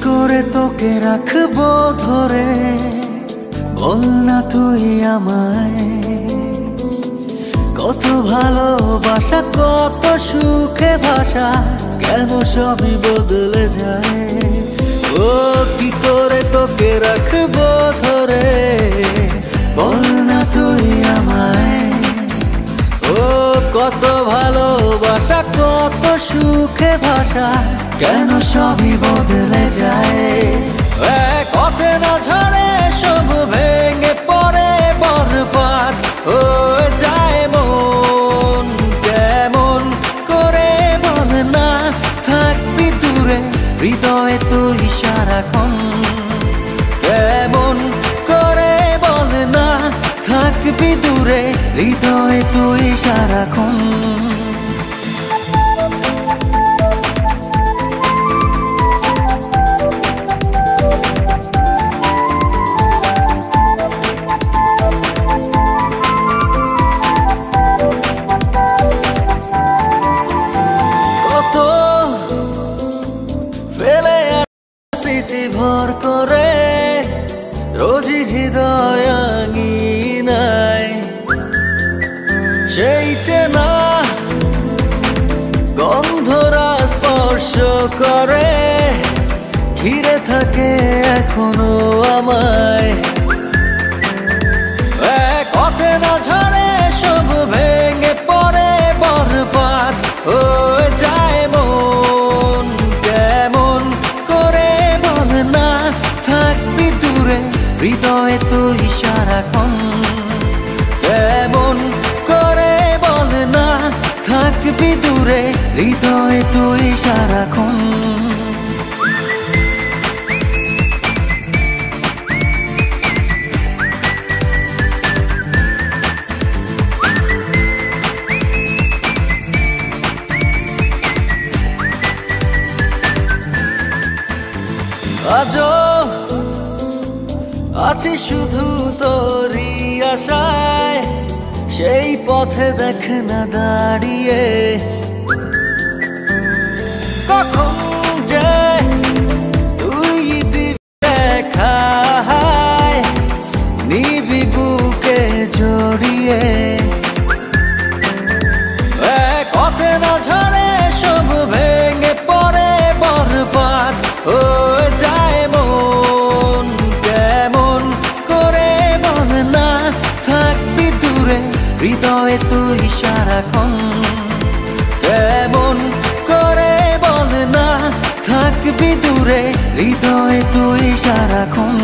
করে তোকে রাখবো ধরে, বল না তুই আমায়। কত ভালোবাসা কত সুখে ভাষা, কেন সবই বদলে যায়। ও কি করে তোকে রাখবো ধরে, বল না তুই আমায়। ও কত ভালোবাসা কত সুখে ভাষা, কেন সবই বদলে যায়। কথা না ঝরে সব ভেঙে পড়ে বরবাদ হয়ে যায় মন। কেমন করে বল না থাকবি দূরে, হৃদয়ে তুই সারাক্ষণ। কেমন করে বল না থাকবি দূরে, হৃদয়ে তুই সারাক্ষণ। ফেলে স্মৃতি ভর করে রোজই হৃদয় আঙিনায়, সেই চেনা গন্ধরা স্পর্শ করে ঘিরে থাকে এখনো আমায়। কথা না ঝরে সব ভেঙে পড়ে বরবাদ হয়ে যায় মন। কেমন করে বল না থাকবি দূরে, হৃদয়ে তুই সারাক্ষণ। কেমন করে বল না থাকবি দূরে, হৃদয়ে তুই সারাক্ষণ। আজও আছি শুধু তোরই আশায়, সেই পথে দেখ না দাঁড়িয়ে। কখন যে তুই দিবি দেখা, নিবি বুকে জড়িয়ে। কথা না ঝরে সব ভেঙে পড়ে বরবাদ হয়ে যায় মন। কেমন করে বল না থাকবি দূরে, হৃদয়ে তুই সারাক্ষণ। কেমন করে বল না থাকবি দূরে, হৃদয়ে তুই সারাক্ষণ।